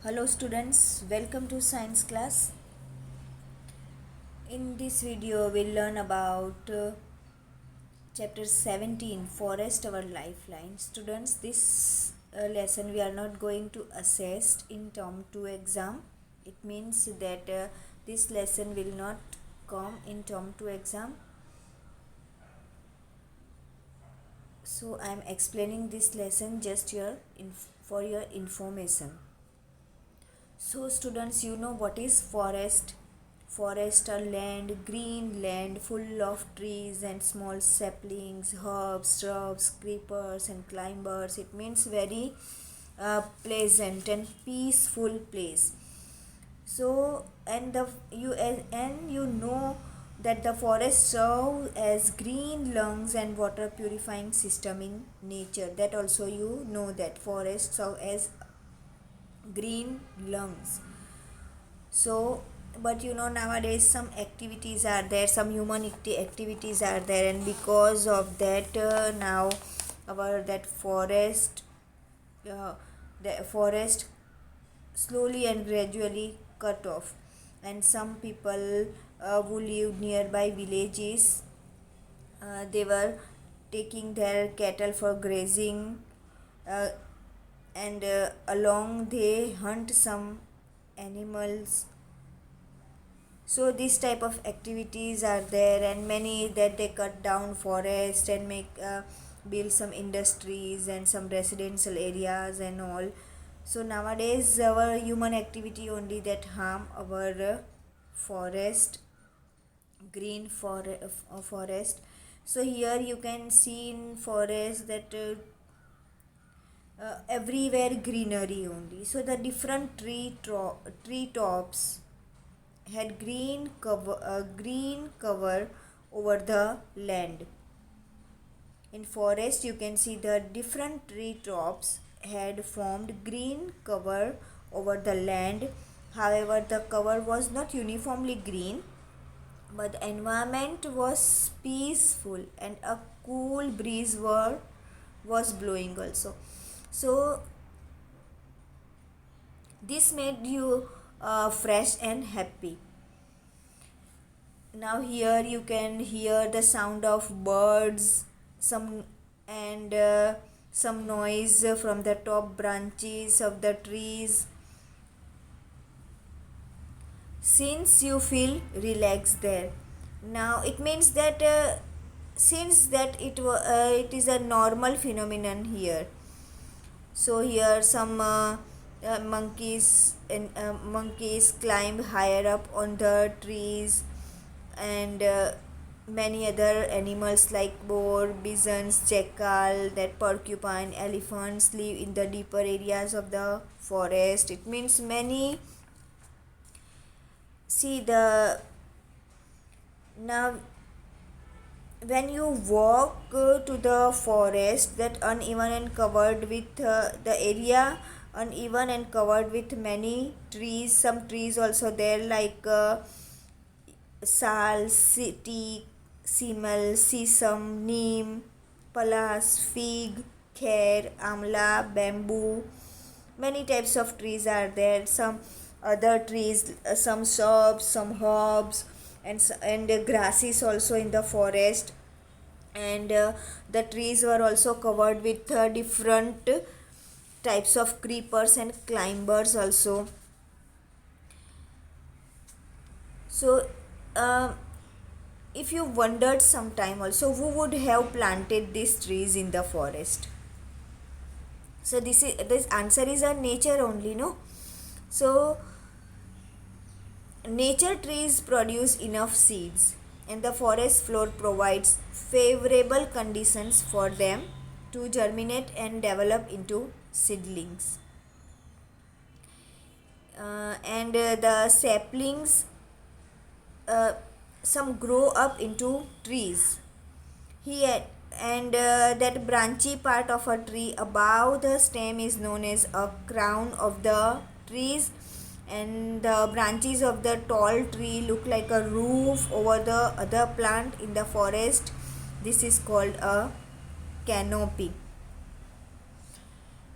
Hello students, welcome to science class. In this video we'll learn about chapter 17, Forest Our Lifeline. Students, this lesson we are not going to assess in term 2 exam. It means that this lesson will not come in term 2 exam. So I am explaining this lesson just for your information. So students, you know what is forest? Forest are land, green land full of trees and small saplings, herbs, shrubs, creepers and climbers. It means very pleasant and peaceful place. So you know that the forest serve as green lungs and water purifying system in nature. That also you know that forest serve as green lungs. So but you know, nowadays some activities are there, some human activities are there, and because of that now our that forest the forest slowly and gradually cut off, and some people who live nearby villages, they were taking their cattle for grazing, uh, and along they hunt some animals. So these type of activities are there, and many that they cut down forest and make build some industries and some residential areas and all. So nowadays our human activity only that harm our forest, green forest. So here you can see in forest that everywhere greenery only. So the different tree tops had green cover over the land. In forest you can see the different tree tops had formed green cover over the land. However, the cover was not uniformly green, but the environment was peaceful and a cool breeze was blowing also. So this made you fresh and happy. Now here you can hear the sound of birds, some and some noise from the top branches of the trees. Since you feel relaxed there, now it means that since that it is a normal phenomenon here. So here some monkeys climb higher up on the trees, and many other animals like boar, bisons, jackal, that porcupine, elephants live in the deeper areas of the forest. It means many. See the now when you walk to the forest, that uneven and covered with the area uneven and covered with many trees, some trees also there like sal, teak, simel, sesame, neem, palas, fig, kher, amla, bamboo. Many types of trees are there. Some other trees, some shrubs, some herbs, and grasses also in the forest. And the trees were also covered with different types of creepers and climbers also. So if you wondered sometime also who would have planted these trees in the forest, so this answer is a nature only, no? So nature trees produce enough seeds, and the forest floor provides favorable conditions for them to germinate and develop into seedlings. And the saplings, uh, some grow up into trees here, and that branchy part of a tree above the stem is known as a crown of the trees, and the branches of the tall tree look like a roof over the other plant in the forest. This is called a canopy.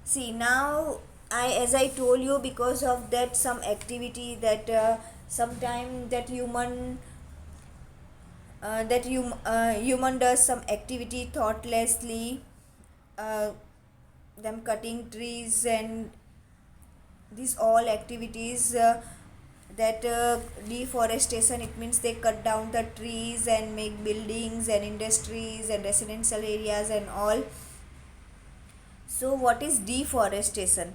See now as I told you, because of that some activity that sometime that human does some activity thoughtlessly, uh, them cutting trees and these all activities, that deforestation, it means they cut down the trees and make buildings and industries and residential areas and all. So what is deforestation?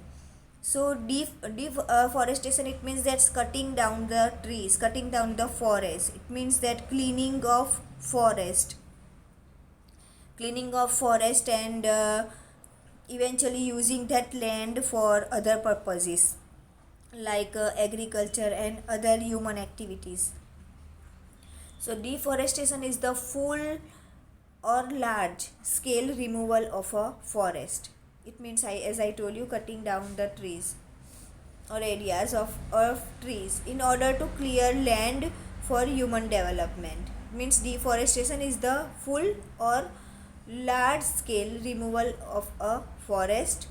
So deforestation, it means that's cutting down the trees, cutting down the forest. It means that cleaning of forest and eventually using that land for other purposes like agriculture and other human activities. So deforestation is the full or large scale removal of a forest. It means, as I told you, cutting down the trees or areas of trees in order to clear land for human development. It means deforestation is the full or large scale removal of a forest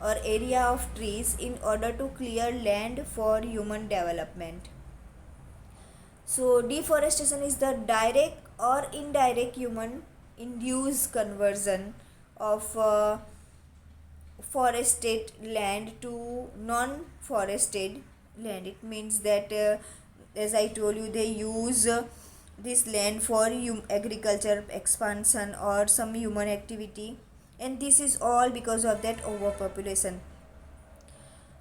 or area of trees in order to clear land for human development. So deforestation is the direct or indirect human induced conversion of forested land to non-forested land. It means that as I told you, they use this land for agriculture expansion or some human activity, and this is all because of that overpopulation.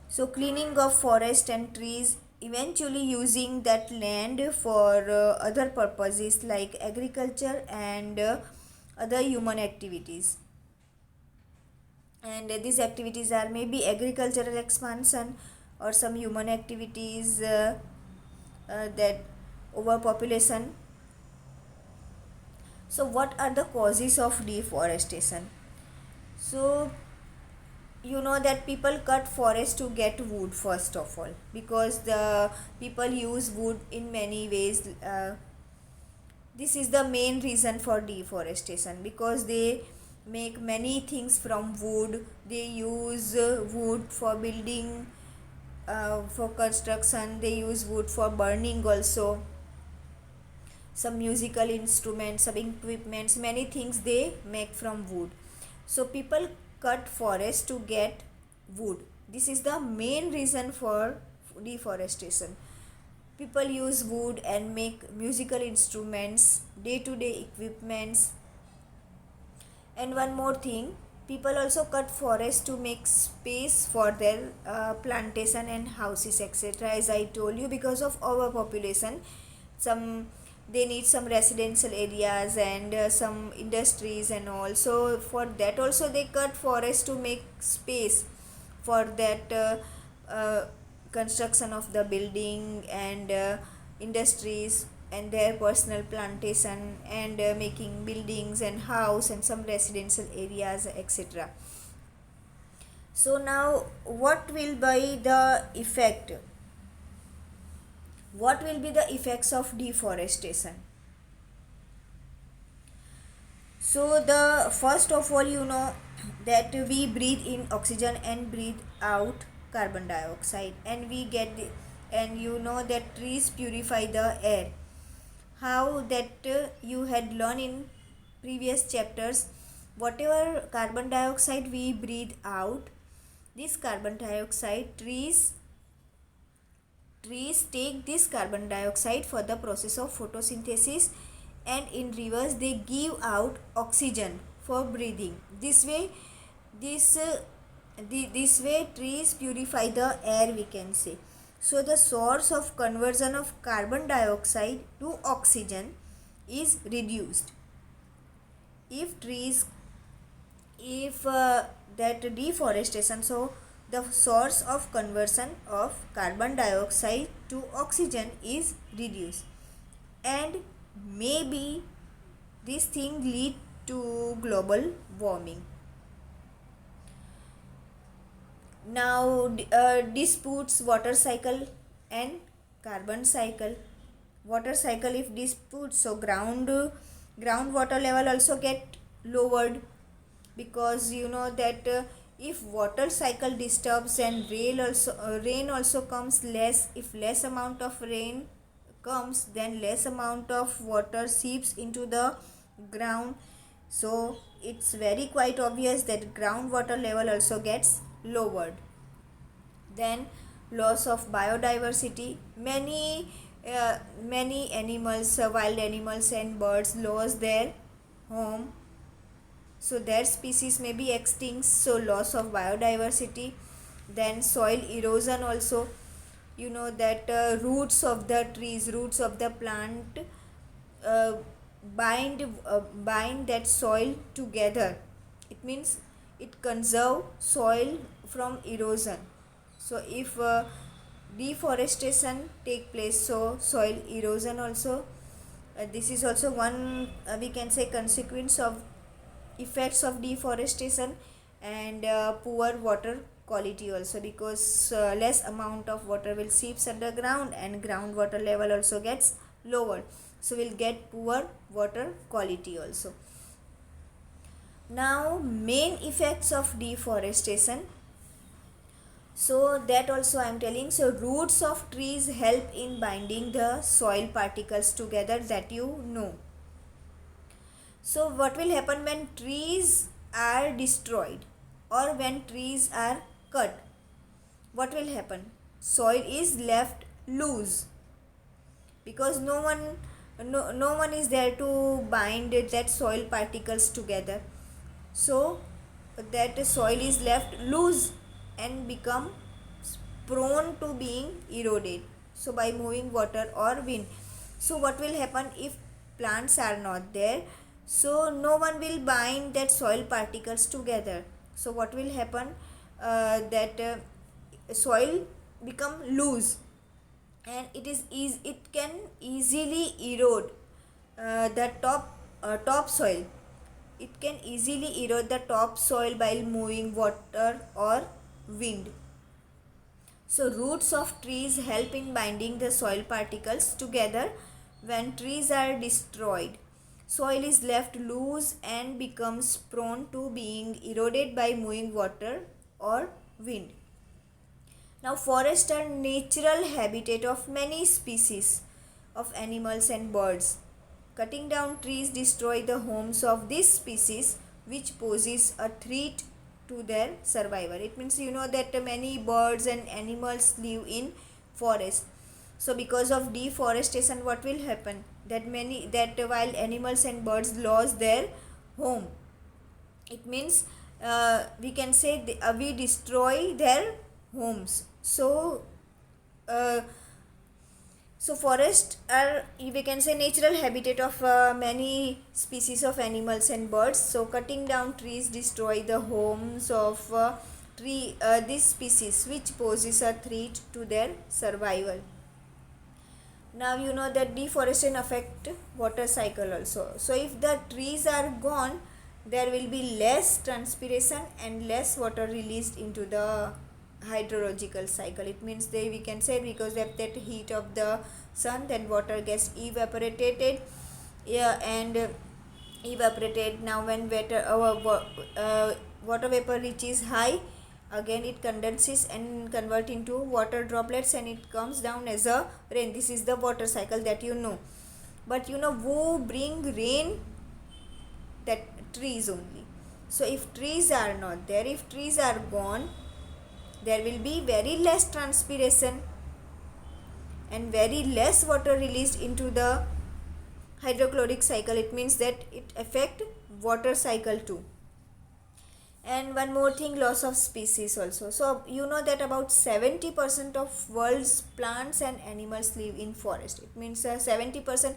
So cleaning of forest and trees, eventually using that land for other purposes like agriculture and other human activities. And these activities are maybe agricultural expansion or some human activities, that overpopulation. So what are the causes of deforestation? So you know that people cut forest to get wood, first of all, because the people use wood in many ways. This is the main reason for deforestation, because they make many things from wood. They use wood for building, for construction. They use wood for burning also, some musical instruments, some equipments, many things they make from wood. So people cut forest to get wood. This is the main reason for deforestation. People use wood and make musical instruments, day-to-day equipments. And one more thing, people also cut forest to make space for their plantation and houses, etc. As I told you, because of overpopulation, some they need some residential areas and some industries and all. So for that also they cut forest to make space for that construction of the building and industries and their personal plantation and making buildings and house and some residential areas, etc. So now what will be the effect? What will be the effects of deforestation? So the first of all, you know that we breathe in oxygen and breathe out carbon dioxide, and we get the, and you know that trees purify the air. How that you had learned in previous chapters. Whatever carbon dioxide we breathe out, this carbon dioxide, trees take this carbon dioxide for the process of photosynthesis, and in reverse they give out oxygen for breathing. This way this way trees purify the air, we can say. So the source of conversion of carbon dioxide to oxygen is reduced if that deforestation. So the source of conversion of carbon dioxide to oxygen is reduced, and maybe this thing lead to global warming. Now disputes water cycle and carbon cycle. Water cycle if disputes, so groundwater level also get lowered, because you know that if water cycle disturbs and rain also comes less, if less amount of rain comes, then less amount of water seeps into the ground. So it's very quite obvious that groundwater level also gets lowered. Then loss of biodiversity, many animals, wild animals and birds lost their home, so their species may be extinct, so loss of biodiversity. Then soil erosion also, you know that roots of the trees, roots of the plant uh, bind that soil together. It means it conserve soil from erosion. So if deforestation take place, so soil erosion also, this is also one we can say consequence of effects of deforestation. And poor water quality also, because less amount of water will seeps underground and groundwater level also gets lower, so we'll get poor water quality also. Now main effects of deforestation, so that also I am telling. So roots of trees help in binding the soil particles together, that you know. So what will happen when trees are destroyed or when trees are cut? What will happen? Soil is left loose, because no one is there to bind that soil particles together. So that soil is left loose and become prone to being eroded, so by moving water or wind. So what will happen if plants are not there? So no one will bind that soil particles together. So what will happen? That soil become loose, and it can easily erode the top soil. It can easily erode the top soil while moving water or wind. So roots of trees help in binding the soil particles together. When trees are destroyed, soil is left loose and becomes prone to being eroded by moving water or wind. Now forests are natural habitat of many species of animals and birds. Cutting down trees destroy the homes of these species, which poses a threat to their survival. It means you know that many birds and animals live in forest. So because of deforestation, what will happen? That while animals and birds lost their home, it means we can say we destroy their homes. Uh, so forests are, we can say, natural habitat of many species of animals and birds. So cutting down trees destroy the homes of these species, which poses a threat to their survival. Now you know that deforestation affect water cycle also. So if the trees are gone, there will be less transpiration and less water released into the hydrological cycle. It means we can say, because of that heat of the sun, then water gets evaporated, and evaporated. Now when water vapor reaches high, again it condenses and convert into water droplets, and it comes down as a rain. This is the water cycle that you know. But you know who bring rain? That trees only. So if trees are not there, if trees are gone, there will be very less transpiration and very less water released into the hydrochloric cycle. It means that it affect water cycle too. And one more thing, loss of species also. So you know that about 70% of world's plants and animals live in forest. It means 70%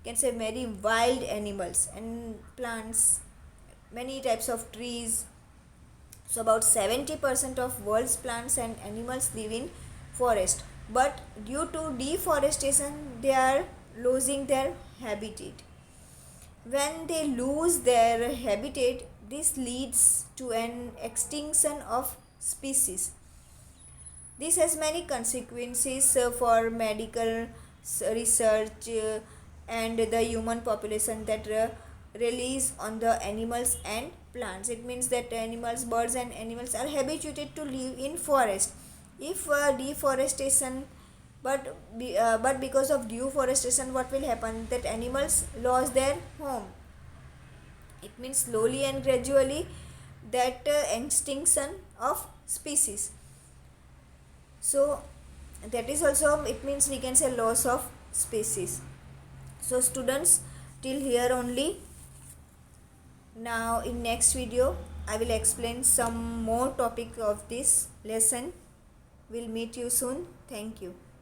can say very wild animals and plants, many types of trees. So about 70% of world's plants and animals live in forest. But due to deforestation, they are losing their habitat. When they lose their habitat, this leads to an extinction of species. This has many consequences for medical research and the human population that relies on the animals and plants. It means that animals, birds and animals are habituated to live in forest. If deforestation, but because of deforestation, what will happen, that animals lose their home. It means slowly and gradually that extinction of species. So that is also, it means we can say loss of species. So students, till here only. Now in next video I will explain some more topic of this lesson. We'll meet you soon. Thank you.